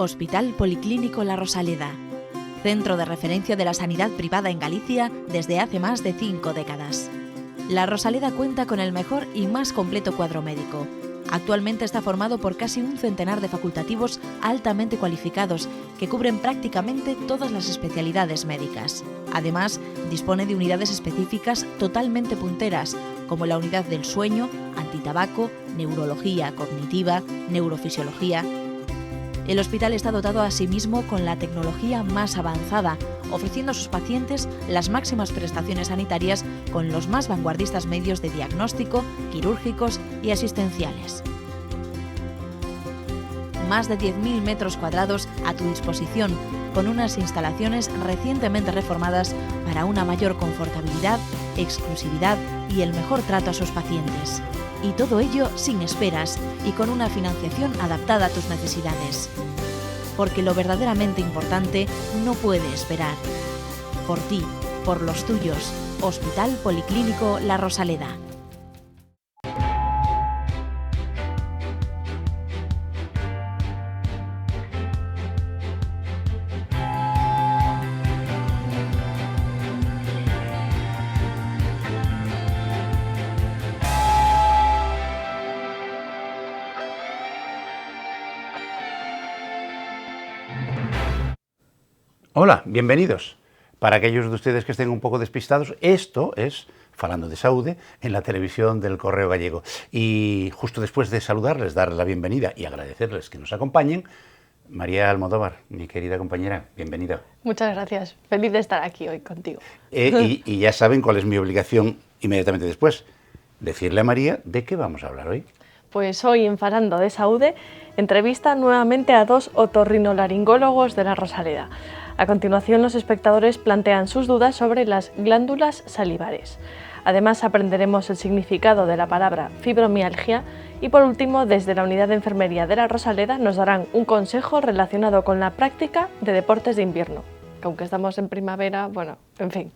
Hospital Policlínico La Rosaleda, centro de referencia de la sanidad privada en Galicia desde hace más de 5 décadas. La Rosaleda cuenta con el mejor y más completo cuadro médico. Actualmente está formado por casi un centenar de facultativos altamente cualificados que cubren prácticamente todas las especialidades médicas. Además, dispone de unidades específicas totalmente punteras, como la unidad del sueño, antitabaco, neurología cognitiva, neurofisiología. El hospital está dotado asimismo con la tecnología más avanzada, ofreciendo a sus pacientes las máximas prestaciones sanitarias con los más vanguardistas medios de diagnóstico, quirúrgicos y asistenciales. Más de 10.000 metros cuadrados a tu disposición, con unas instalaciones recientemente reformadas para una mayor confortabilidad, exclusividad y el mejor trato a sus pacientes. Y todo ello sin esperas y con una financiación adaptada a tus necesidades. Porque lo verdaderamente importante no puede esperar. Por ti, por los tuyos. Hospital Policlínico La Rosaleda. Hola, bienvenidos. Para aquellos de ustedes que estén un poco despistados, esto es Falando de Saúde en la televisión del Correo Gallego. Y justo después de saludarles, darles la bienvenida y agradecerles que nos acompañen, María Almodóvar, mi querida compañera, bienvenida. Muchas gracias. Feliz de estar aquí hoy contigo. Y ya saben cuál es mi obligación inmediatamente después, decirle a María de qué vamos a hablar hoy. Pues hoy en Falando de Saúde entrevista nuevamente a 2 otorrinolaringólogos de La Rosaleda. A continuación, los espectadores plantean sus dudas sobre las glándulas salivares. Además, aprenderemos el significado de la palabra fibromialgia y, por último, desde la Unidad de Enfermería de La Rosaleda nos darán un consejo relacionado con la práctica de deportes de invierno. Que aunque estamos en primavera, bueno, en fin,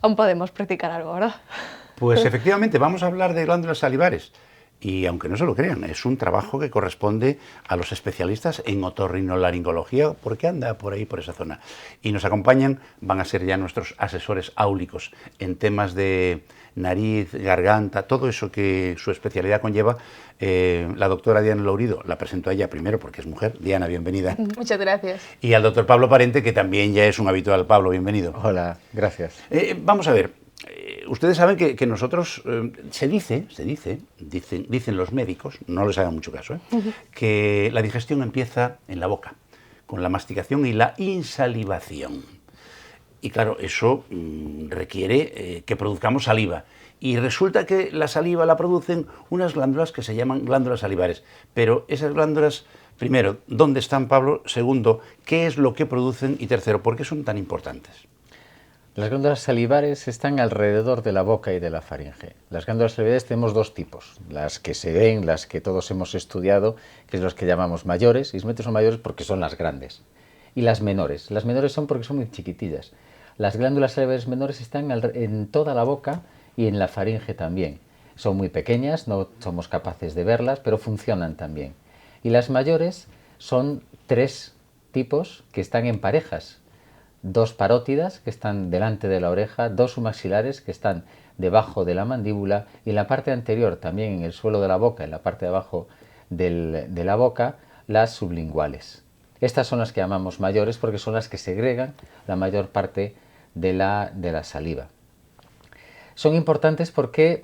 aún podemos practicar algo, ¿verdad? Pues efectivamente, vamos a hablar de glándulas salivares. Y aunque no se lo crean, es un trabajo que corresponde a los especialistas en otorrinolaringología, porque anda por ahí, por esa zona. Y nos acompañan, van a ser ya nuestros asesores áulicos en temas de nariz, garganta, todo eso que su especialidad conlleva. La doctora Diana Lourido, la presento a ella primero porque es mujer. Diana, bienvenida. Muchas gracias. Y al doctor Pablo Parente, que también ya es un habitual. Pablo, bienvenido. Hola, gracias. Vamos a ver. Ustedes saben que nosotros, dicen los médicos, no les hagan mucho caso, que la digestión empieza en la boca, con la masticación y la insalivación. Y claro, eso requiere que produzcamos saliva. Y resulta que la saliva la producen unas glándulas que se llaman glándulas salivares. Pero esas glándulas, primero, ¿dónde están, Pablo? Segundo, ¿qué es lo que producen? Y tercero, ¿por qué son tan importantes? Las glándulas salivares están alrededor de la boca y de la faringe. Las glándulas salivares tenemos 2 tipos, las que se ven, las que todos hemos estudiado, que es los que llamamos mayores, y son mayores porque son las grandes, y las menores. Las menores son porque son muy chiquitillas. Las glándulas salivares menores están en toda la boca y en la faringe también. Son muy pequeñas, no somos capaces de verlas, pero funcionan también. Y las mayores son 3 tipos que están en parejas. 2 parótidas que están delante de la oreja, 2 submaxilares que están debajo de la mandíbula y en la parte anterior, también en el suelo de la boca, en la parte de abajo de la boca, las sublinguales. Estas son las que llamamos mayores porque son las que segregan la mayor parte de la saliva. Son importantes porque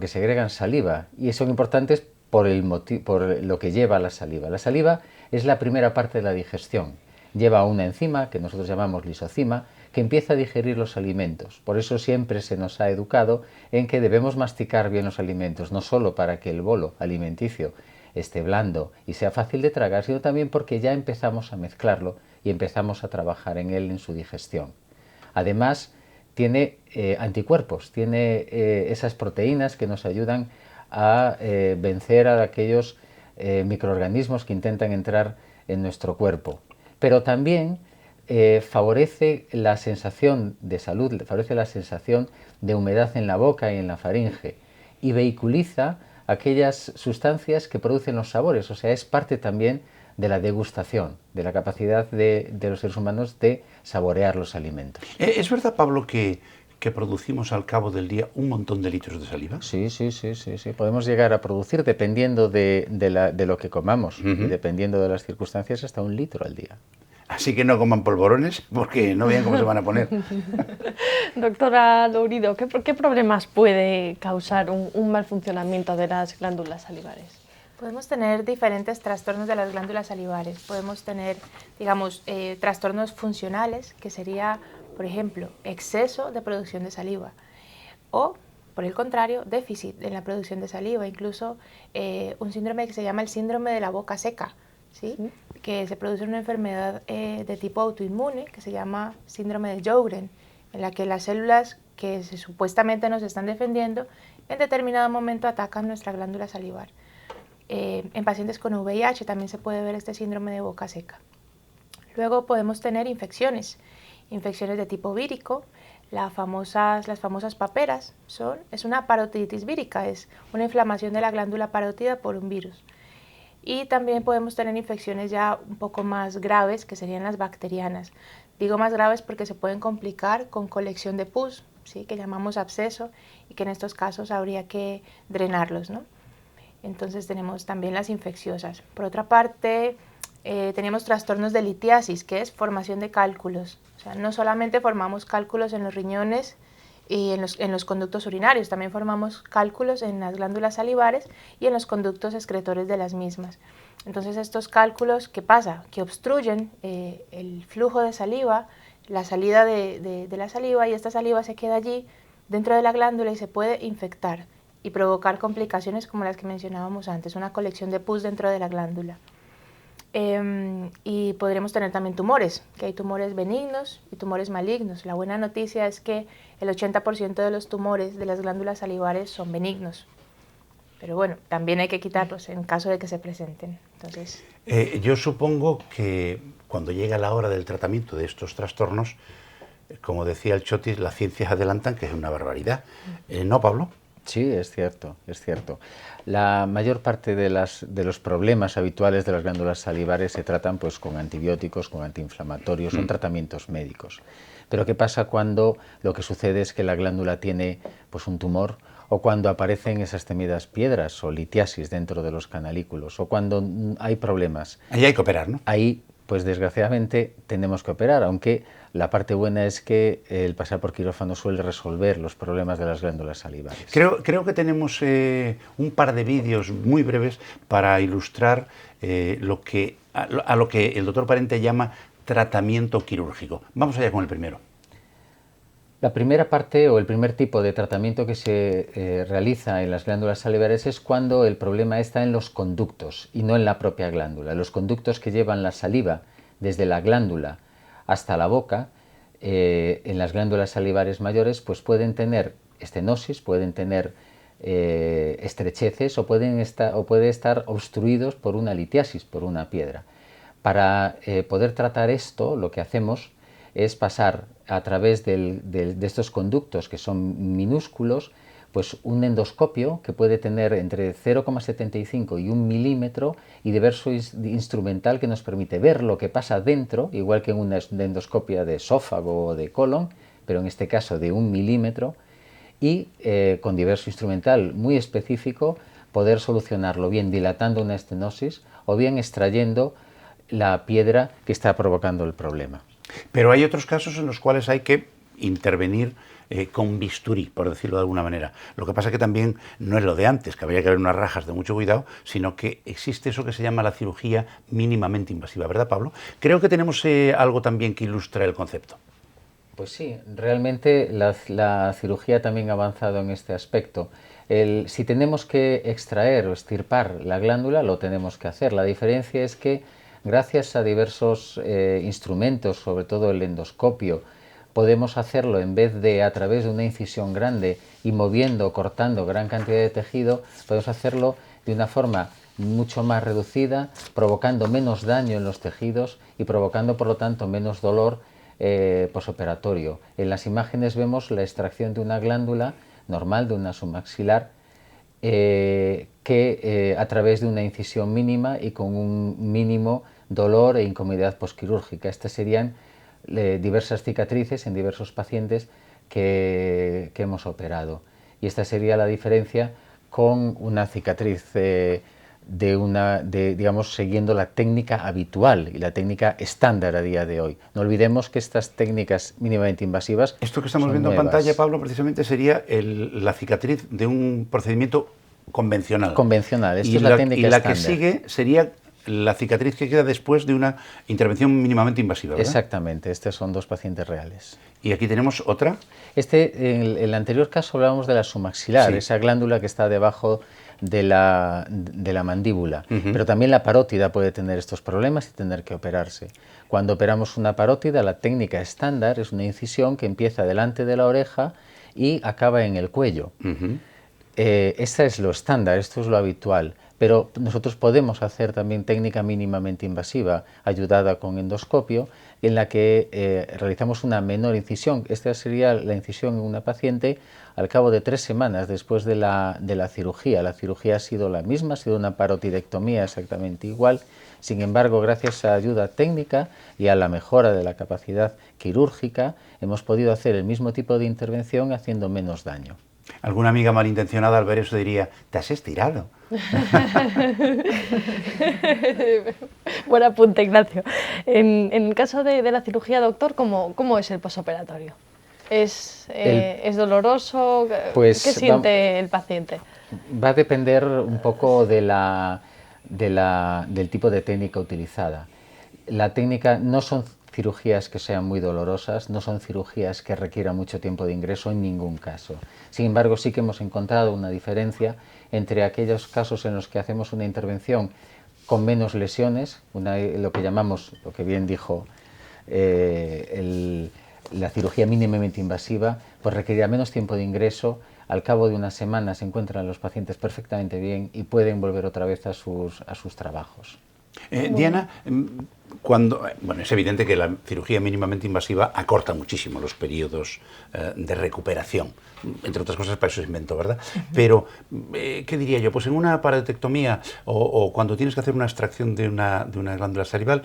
segregan saliva y son importantes por lo que lleva la saliva. La saliva es la primera parte de la digestión. Lleva una enzima, que nosotros llamamos lisocima, que empieza a digerir los alimentos. Por eso siempre se nos ha educado en que debemos masticar bien los alimentos, no solo para que el bolo alimenticio esté blando y sea fácil de tragar, sino también porque ya empezamos a mezclarlo y empezamos a trabajar en él en su digestión. Además, tiene anticuerpos, tiene esas proteínas que nos ayudan a vencer a aquellos microorganismos que intentan entrar en nuestro cuerpo. Pero también favorece la sensación de salud, favorece la sensación de humedad en la boca y en la faringe y vehiculiza aquellas sustancias que producen los sabores, o sea, es parte también de la degustación, de la capacidad de los seres humanos de saborear los alimentos. ¿Es verdad, Pablo, que producimos al cabo del día un montón de litros de saliva? Sí. Podemos llegar a producir, dependiendo de lo que comamos y dependiendo de las circunstancias, hasta 1 litro al día. Así que no coman polvorones porque no vean cómo se van a poner. Doctora Lourido, ¿qué problemas puede causar un mal funcionamiento de las glándulas salivares? Podemos tener diferentes trastornos de las glándulas salivares. Podemos tener, digamos, trastornos funcionales, que sería, por ejemplo, exceso de producción de saliva. O, por el contrario, déficit en la producción de saliva. Incluso un síndrome que se llama el síndrome de la boca seca, ¿sí? Que se produce una enfermedad de tipo autoinmune, que se llama síndrome de Sjögren, en la que las células que supuestamente nos están defendiendo, en determinado momento atacan nuestra glándula salivar. En pacientes con VIH también se puede ver este síndrome de boca seca. Luego podemos tener infecciones de tipo vírico. Las famosas paperas es una parotiditis vírica, es una inflamación de la glándula parótida por un virus. Y también podemos tener infecciones ya un poco más graves, que serían las bacterianas. Digo más graves porque se pueden complicar con colección de pus, ¿sí? Que llamamos absceso, y que en estos casos habría que drenarlos, ¿no? Entonces tenemos también las infecciosas. Por otra parte, tenemos trastornos de litiasis, que es formación de cálculos. O sea, no solamente formamos cálculos en los riñones y en los conductos urinarios, también formamos cálculos en las glándulas salivares y en los conductos excretores de las mismas. Entonces estos cálculos, ¿qué pasa? Que obstruyen el flujo de saliva, la salida de la saliva, y esta saliva se queda allí dentro de la glándula y se puede infectar y provocar complicaciones como las que mencionábamos antes, una colección de pus dentro de la glándula. Y podremos tener también tumores, que hay tumores benignos y tumores malignos. La buena noticia es que el 80% de los tumores de las glándulas salivares son benignos. Pero bueno, también hay que quitarlos en caso de que se presenten. Entonces, yo supongo que cuando llega la hora del tratamiento de estos trastornos, como decía el Chotis, las ciencias adelantan que es una barbaridad. ¿No, Pablo? Sí, es cierto, es cierto. La mayor parte de los problemas habituales de las glándulas salivares se tratan pues con antibióticos, con antiinflamatorios, son tratamientos médicos. Pero ¿qué pasa cuando lo que sucede es que la glándula tiene pues un tumor, o cuando aparecen esas temidas piedras o litiasis dentro de los canalículos, o cuando hay problemas? Ahí hay que operar, ¿no? Ahí, pues desgraciadamente, tenemos que operar, aunque la parte buena es que el pasar por quirófano suele resolver los problemas de las glándulas salivares. Creo que tenemos un par de vídeos muy breves para ilustrar a lo que el doctor Parente llama tratamiento quirúrgico. Vamos allá con el primero. La primera parte o el primer tipo de tratamiento que se realiza en las glándulas salivares es cuando el problema está en los conductos y no en la propia glándula. Los conductos que llevan la saliva desde la glándula hasta la boca, en las glándulas salivares mayores, pues pueden tener estenosis, pueden tener estrecheces o pueden estar obstruidos por una litiasis, por una piedra. Para poder tratar esto, lo que hacemos es pasar a través de estos conductos, que son minúsculos, pues un endoscopio que puede tener entre 0,75 y 1 milímetro y diverso instrumental que nos permite ver lo que pasa dentro, igual que en una endoscopia de esófago o de colon, pero en este caso de 1 milímetro, y con diverso instrumental muy específico poder solucionarlo, bien dilatando una estenosis o bien extrayendo la piedra que está provocando el problema. Pero hay otros casos en los cuales hay que intervenir con bisturí, por decirlo de alguna manera. Lo que pasa es que también no es lo de antes, que habría que haber unas rajas de mucho cuidado, sino que existe eso que se llama la cirugía mínimamente invasiva, ¿verdad, Pablo? Creo que tenemos algo también que ilustra el concepto. Pues sí, realmente la cirugía también ha avanzado en este aspecto. Si tenemos que extraer o extirpar la glándula, lo tenemos que hacer. La diferencia es que gracias a diversos instrumentos, sobre todo el endoscopio, podemos hacerlo en vez de a través de una incisión grande y moviendo, cortando gran cantidad de tejido, podemos hacerlo de una forma mucho más reducida, provocando menos daño en los tejidos y provocando, por lo tanto, menos dolor posoperatorio. En las imágenes vemos la extracción de una glándula normal, de una submaxilar, que a través de una incisión mínima y con un mínimo dolor e incomodidad posquirúrgica. Estas serían diversas cicatrices en diversos pacientes que hemos operado. Y esta sería la diferencia con una cicatriz digamos, siguiendo la técnica habitual y la técnica estándar a día de hoy. No olvidemos que estas técnicas mínimamente invasivas Esto que estamos son viendo nuevas. en pantalla, Pablo, precisamente sería la cicatriz de un procedimiento convencional. Convencional, esto y es la técnica y la estándar. que sigue sería la cicatriz que queda después de una intervención mínimamente invasiva, ¿verdad? Exactamente, estos son dos pacientes reales. Y aquí tenemos otra. En el anterior caso hablábamos de la submaxilar, Sí. esa glándula que está debajo de la mandíbula, pero también la parótida puede tener estos problemas y tener que operarse. Cuando operamos una parótida, la técnica estándar es una incisión que empieza delante de la oreja y acaba en el cuello. Esta es lo estándar, esto es lo habitual, pero nosotros podemos hacer también técnica mínimamente invasiva ayudada con endoscopio, en la que realizamos una menor incisión. Esta sería la incisión en una paciente al cabo de 3 semanas después de la cirugía. La cirugía ha sido la misma, ha sido una parotidectomía exactamente igual. Sin embargo, gracias a ayuda técnica y a la mejora de la capacidad quirúrgica, hemos podido hacer el mismo tipo de intervención haciendo menos daño. Alguna amiga malintencionada al ver eso diría, te has estirado. Buen apunte, Ignacio. En el caso de la cirugía, doctor, ¿cómo es el posoperatorio? ¿Es doloroso? Pues, ¿Qué siente el paciente? Va a depender un poco del tipo de técnica utilizada. La técnica no son cirugías que sean muy dolorosas, no son cirugías que requieran mucho tiempo de ingreso en ningún caso. Sin embargo, sí que hemos encontrado una diferencia entre aquellos casos en los que hacemos una intervención con menos lesiones, lo que llamamos, lo que bien dijo, la cirugía mínimamente invasiva, pues requerirá menos tiempo de ingreso. Al cabo de una semana se encuentran los pacientes perfectamente bien y pueden volver otra vez a sus trabajos. Diana, es evidente que la cirugía mínimamente invasiva acorta muchísimo los periodos de recuperación, entre otras cosas para eso se inventó, ¿verdad? Pero, ¿qué diría yo? Pues en una parodectomía o cuando tienes que hacer una extracción de una glándula salival,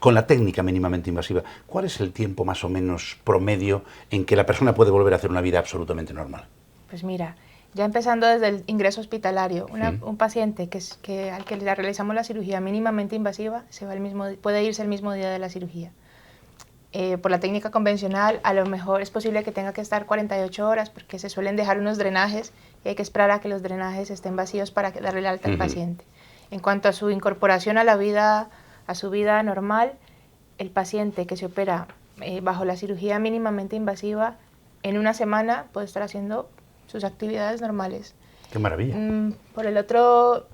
con la técnica mínimamente invasiva, ¿cuál es el tiempo más o menos promedio en que la persona puede volver a hacer una vida absolutamente normal? Pues mira, ya empezando desde el ingreso hospitalario, un paciente al que le realizamos la cirugía mínimamente invasiva puede irse el mismo día de la cirugía. Por la técnica convencional, a lo mejor es posible que tenga que estar 48 horas porque se suelen dejar unos drenajes y hay que esperar a que los drenajes estén vacíos para darle el alta al paciente. En cuanto a su incorporación a su vida normal, el paciente que se opera bajo la cirugía mínimamente invasiva, en una semana puede estar haciendo sus actividades normales. ¡Qué maravilla! En el otro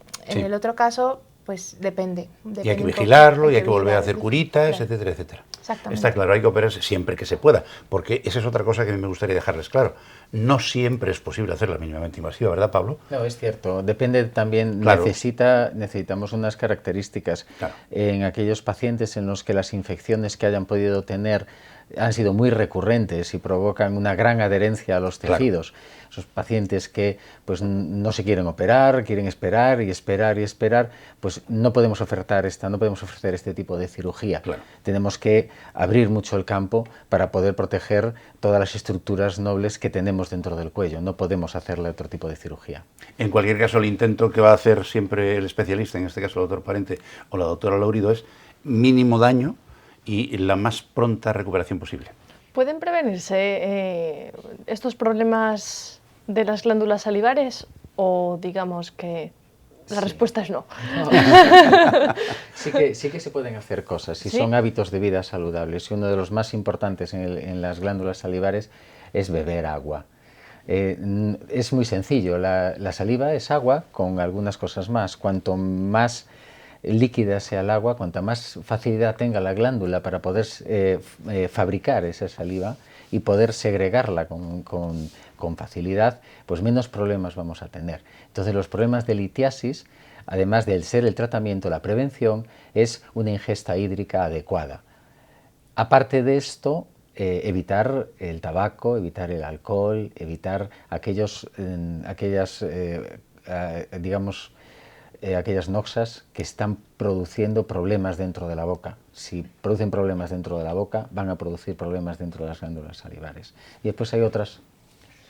caso, pues depende Y hay que vigilarlo, y hay que volver a vigilar, hacer curitas, claro. etcétera, etcétera. Exactamente. Está claro, hay que operarse siempre que se pueda, porque esa es otra cosa que me gustaría dejarles claro. No siempre es posible hacerla mínimamente invasiva, ¿verdad, Pablo? No, es cierto. Depende también, Claro. necesitamos unas características. Claro. En aquellos pacientes en los que las infecciones que hayan podido tener han sido muy recurrentes y provocan una gran adherencia a los tejidos. Claro. Esos pacientes que pues no se quieren operar, quieren esperar y esperar y esperar, pues no podemos ofrecer este tipo de cirugía. Claro. Tenemos que abrir mucho el campo para poder proteger todas las estructuras nobles que tenemos dentro del cuello. No podemos hacerle otro tipo de cirugía. En cualquier caso, el intento que va a hacer siempre el especialista, en este caso el doctor Parente o la doctora Laurido, es mínimo daño y la más pronta recuperación posible. ¿Pueden prevenirse estos problemas de las glándulas salivares o digamos que la respuesta es no? Sí que se pueden hacer cosas si son hábitos de vida saludables, y uno de los más importantes en las glándulas salivares es beber agua. Es muy sencillo, la saliva es agua con algunas cosas más. Cuanto más líquida sea el agua, cuanta más facilidad tenga la glándula para poder fabricar esa saliva y poder segregarla con facilidad, pues menos problemas vamos a tener. Entonces los problemas de litiasis, además de ser el tratamiento, la prevención, es una ingesta hídrica adecuada. Aparte de esto, evitar el tabaco, evitar el alcohol, evitar aquellas noxas que están produciendo problemas dentro de la boca. Si producen problemas dentro de la boca, van a producir problemas dentro de las glándulas salivares. Y después hay otras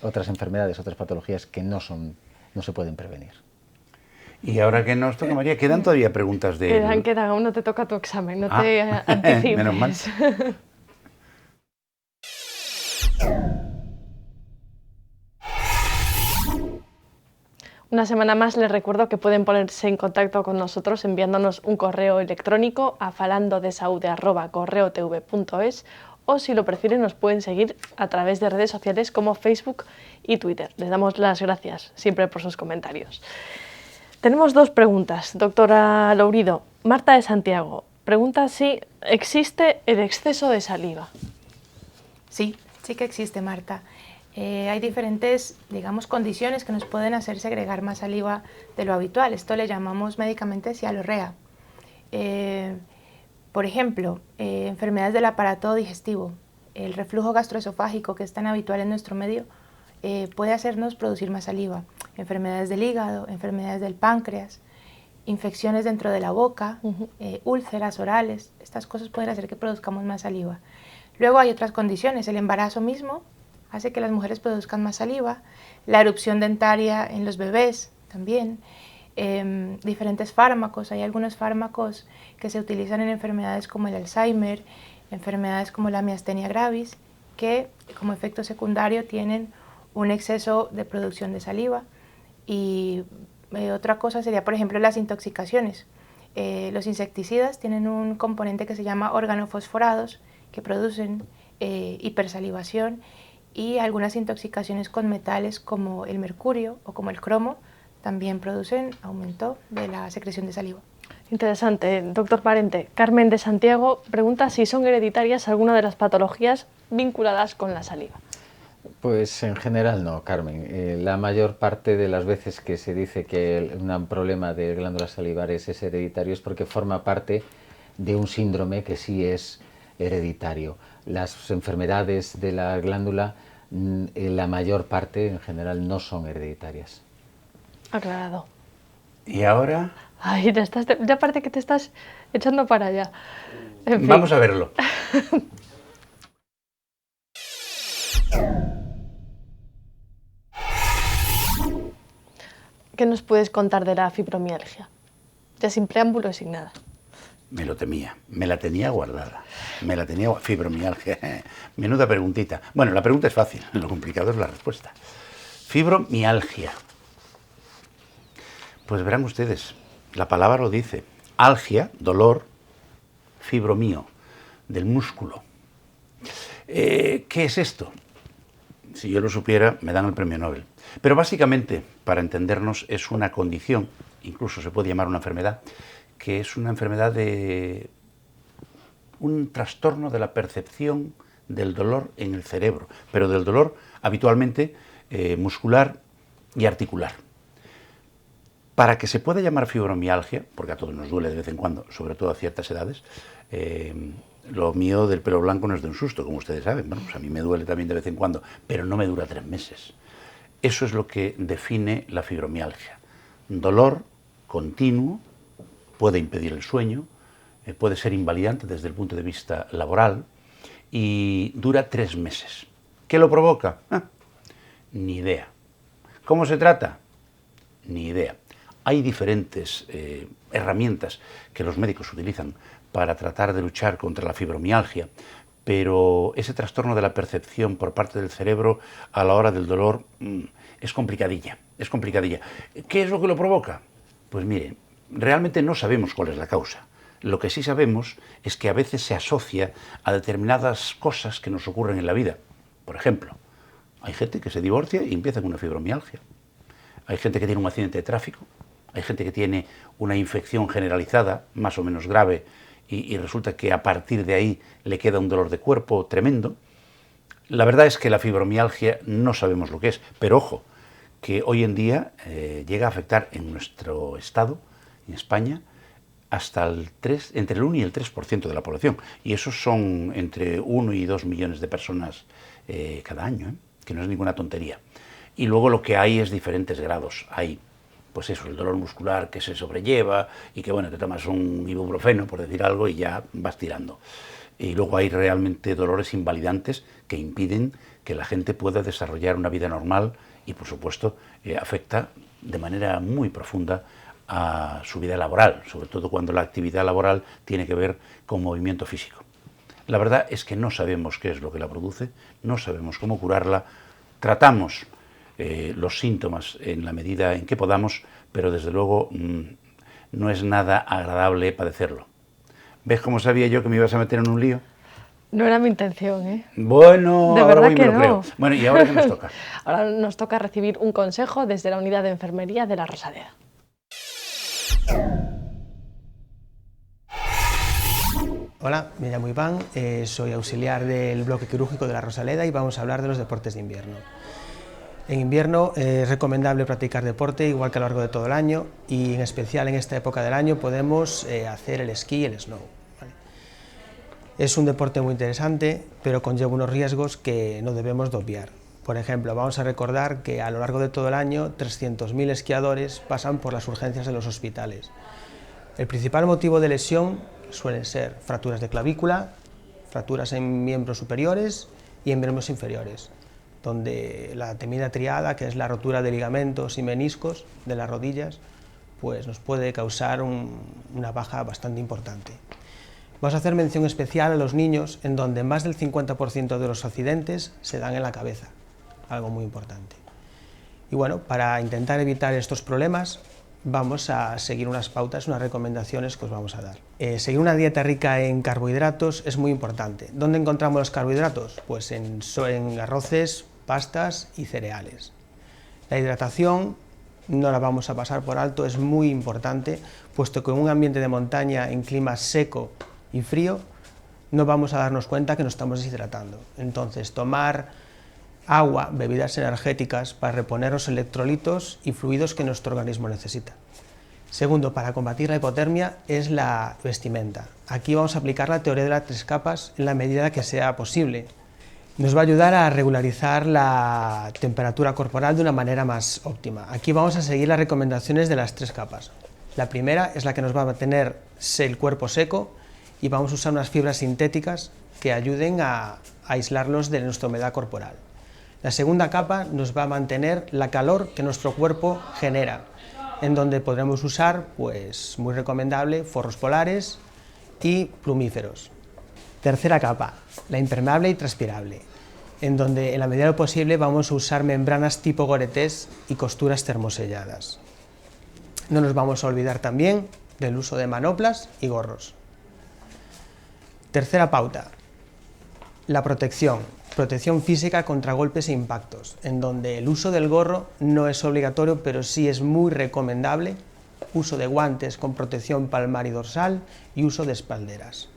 enfermedades, otras patologías que no se pueden prevenir. Y ahora que nos toca, María, quedan todavía preguntas de... Quedan, aún no te toca tu examen, no te anticipes. Menos mal. Una semana más les recuerdo que pueden ponerse en contacto con nosotros enviándonos un correo electrónico a falandodesaude@correotv.es, o si lo prefieren nos pueden seguir a través de redes sociales como Facebook y Twitter. Les damos las gracias siempre por sus comentarios. Tenemos dos preguntas, doctora Lourido. Marta de Santiago pregunta si existe el exceso de saliva. Sí, sí que existe, Marta. Hay diferentes, digamos, condiciones que nos pueden hacer segregar más saliva de lo habitual. Esto le llamamos médicamente cialorrea. Por ejemplo, enfermedades del aparato digestivo, el reflujo gastroesofágico, que es tan habitual en nuestro medio, puede hacernos producir más saliva. Enfermedades del hígado, enfermedades del páncreas, infecciones dentro de la boca, úlceras orales. Estas cosas pueden hacer que produzcamos más saliva. Luego hay otras condiciones. El embarazo mismo hace que las mujeres produzcan más saliva, la erupción dentaria en los bebés también, diferentes fármacos. Hay algunos fármacos que se utilizan en enfermedades como el Alzheimer, enfermedades como la miastenia gravis, que como efecto secundario tienen un exceso de producción de saliva. Y otra cosa sería, por ejemplo, las intoxicaciones. Los insecticidas tienen un componente que se llama organofosforados, que producen hipersalivación, y algunas intoxicaciones con metales como el mercurio o como el cromo también producen aumento de la secreción de saliva. Interesante. Doctor Parente, Carmen de Santiago pregunta si son hereditarias alguna de las patologías vinculadas con la saliva. Pues en general no, Carmen. La mayor parte de las veces que se dice que un problema de glándulas salivares es hereditario es porque forma parte de un síndrome que sí es hereditario. Las enfermedades de la glándula, la mayor parte en general no son hereditarias. Aclarado. ¿Y ahora? Ay, ya parece que te estás echando para allá. En fin. Vamos a verlo. ¿Qué nos puedes contar de la fibromialgia? Ya sin preámbulo y sin nada. Me lo temía, me la tenía guardada, fibromialgia, menuda preguntita. Bueno, la pregunta es fácil, lo complicado es la respuesta. Fibromialgia. Pues verán ustedes, la palabra lo dice, algia, dolor, fibromío, del músculo. ¿Qué es esto? Si yo lo supiera, me dan el premio Nobel. Pero básicamente, para entendernos, es una condición, incluso se puede llamar una enfermedad, que es una enfermedad de un trastorno de la percepción del dolor en el cerebro, pero del dolor habitualmente muscular y articular. Para que se pueda llamar fibromialgia, porque a todos nos duele de vez en cuando, sobre todo a ciertas edades, lo mío del pelo blanco no es de un susto, como ustedes saben. Bueno, pues a mí me duele también de vez en cuando, pero no me dura 3 meses. Eso es lo que define la fibromialgia. Dolor continuo, puede impedir el sueño, puede ser invalidante desde el punto de vista laboral y dura 3 meses. ¿Qué lo provoca? Ni idea. ¿Cómo se trata? Ni idea. Hay diferentes herramientas que los médicos utilizan para tratar de luchar contra la fibromialgia, pero ese trastorno de la percepción por parte del cerebro a la hora del dolor es complicadilla, es complicadilla. ¿Qué es lo que lo provoca? Pues miren, realmente no sabemos cuál es la causa. Lo que sí sabemos es que a veces se asocia a determinadas cosas que nos ocurren en la vida. Por ejemplo, hay gente que se divorcia y empieza con una fibromialgia. Hay gente que tiene un accidente de tráfico. Hay gente que tiene una infección generalizada, más o menos grave, y resulta que a partir de ahí le queda un dolor de cuerpo tremendo. La verdad es que la fibromialgia no sabemos lo que es, pero ojo, que hoy en día llega a afectar en nuestro estado, en España, hasta entre el 1 y el 3% de la población. Y esos son entre 1 y 2 millones de personas cada año, que no es ninguna tontería. Y luego lo que hay es diferentes grados. Hay, pues eso, el dolor muscular que se sobrelleva y que, bueno, te tomas un ibuprofeno, por decir algo, y ya vas tirando. Y luego hay realmente dolores invalidantes que impiden que la gente pueda desarrollar una vida normal y, por supuesto, afecta de manera muy profunda a su vida laboral, sobre todo cuando la actividad laboral tiene que ver con movimiento físico. La verdad es que no sabemos qué es lo que la produce, no sabemos cómo curarla, tratamos los síntomas en la medida en que podamos, pero desde luego no es nada agradable padecerlo. ¿Ves cómo sabía yo que me ibas a meter en un lío? No era mi intención, ¿eh? Bueno, de ahora verdad voy y que me lo no. creo. Bueno, ¿y ahora qué nos toca? Ahora nos toca recibir un consejo desde la unidad de enfermería de la Rosaleda. Hola, me llamo Iván, soy auxiliar del bloque quirúrgico de la Rosaleda y vamos a hablar de los deportes de invierno. En invierno es recomendable practicar deporte igual que a lo largo de todo el año y en especial en esta época del año podemos hacer el esquí y el snow. ¿Vale? Es un deporte muy interesante, pero conlleva unos riesgos que no debemos de obviar. Por ejemplo, vamos a recordar que a lo largo de todo el año 300.000 esquiadores pasan por las urgencias de los hospitales. El principal motivo de lesión suelen ser fracturas de clavícula, fracturas en miembros superiores y en miembros inferiores, donde la temida triada, que es la rotura de ligamentos y meniscos de las rodillas, pues nos puede causar una baja bastante importante. Vamos a hacer mención especial a los niños, en donde más del 50% de los accidentes se dan en la cabeza, algo muy importante. Y bueno, para intentar evitar estos problemas, vamos a seguir unas pautas, unas recomendaciones que os vamos a dar. Seguir una dieta rica en carbohidratos es muy importante. ¿Dónde encontramos los carbohidratos? Pues en arroces, pastas y cereales. La hidratación no la vamos a pasar por alto, es muy importante, puesto que en un ambiente de montaña, en clima seco y frío, no vamos a darnos cuenta que nos estamos deshidratando. Entonces, tomar agua, bebidas energéticas para reponer los electrolitos y fluidos que nuestro organismo necesita. Segundo, para combatir la hipotermia es la vestimenta. Aquí vamos a aplicar la teoría de las 3 capas en la medida que sea posible. Nos va a ayudar a regularizar la temperatura corporal de una manera más óptima. Aquí vamos a seguir las recomendaciones de las 3 capas. La primera es la que nos va a mantener el cuerpo seco y vamos a usar unas fibras sintéticas que ayuden a aislarlos de nuestra humedad corporal. La segunda capa nos va a mantener la calor que nuestro cuerpo genera, en donde podremos usar, pues muy recomendable, forros polares y plumíferos. Tercera capa, la impermeable y transpirable, en donde en la medida de lo posible vamos a usar membranas tipo Gore-Tex y costuras termoselladas. No nos vamos a olvidar también del uso de manoplas y gorros. Tercera pauta, la protección física contra golpes e impactos, en donde el uso del gorro no es obligatorio, pero sí es muy recomendable, uso de guantes con protección palmar y dorsal y uso de espalderas.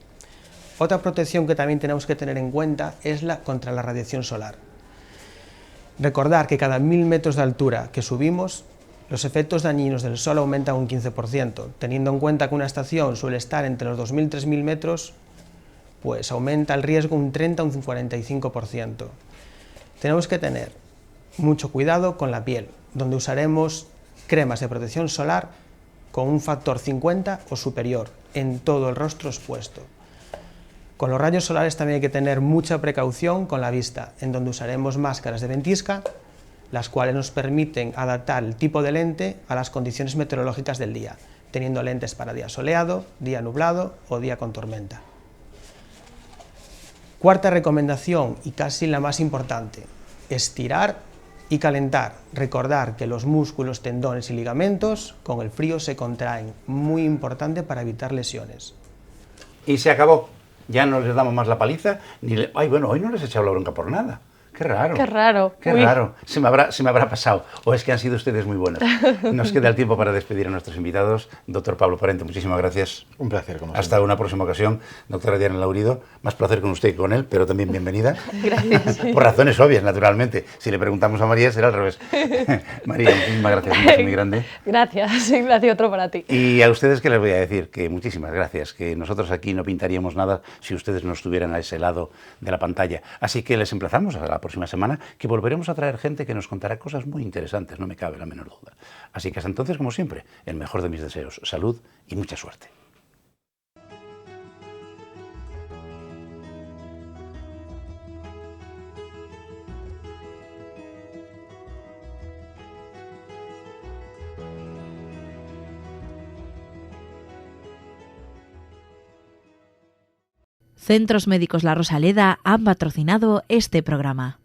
Otra protección que también tenemos que tener en cuenta es contra la radiación solar. Recordar que cada 1000 metros de altura que subimos, los efectos dañinos del sol aumentan un 15%, teniendo en cuenta que una estación suele estar entre los 2000 y 3000 metros, pues aumenta el riesgo un 30 o un 45%. Tenemos que tener mucho cuidado con la piel, donde usaremos cremas de protección solar con un factor 50 o superior en todo el rostro expuesto. Con los rayos solares también hay que tener mucha precaución con la vista, en donde usaremos máscaras de ventisca, las cuales nos permiten adaptar el tipo de lente a las condiciones meteorológicas del día, teniendo lentes para día soleado, día nublado o día con tormenta. Cuarta recomendación, y casi la más importante, estirar y calentar. Recordar que los músculos, tendones y ligamentos con el frío se contraen, muy importante para evitar lesiones. Y se acabó, ya no les damos más la paliza, ay bueno, hoy no les he echado la bronca por nada. Qué raro. Qué raro. Qué raro. Se me habrá pasado. O es que han sido ustedes muy buenos. Nos queda el tiempo para despedir a nuestros invitados. Doctor Pablo Parente, muchísimas gracias. Un placer, como Hasta siempre. una próxima ocasión. Doctora Diana Laurido, más placer con usted que con él, pero también bienvenida. Gracias. Por razones obvias, naturalmente. Si le preguntamos a María, será al revés. María, muchísimas gracias. Un beso muy grande. Gracias, Ignacio, otro para ti. Y a ustedes, ¿qué les voy a decir? Que muchísimas gracias, que nosotros aquí no pintaríamos nada si ustedes no estuvieran a ese lado de la pantalla. Así que les emplazamos a la próxima semana, que volveremos a traer gente que nos contará cosas muy interesantes, no me cabe la menor duda. Así que hasta entonces, como siempre, el mejor de mis deseos, salud y mucha suerte. Centros Médicos La Rosaleda han patrocinado este programa.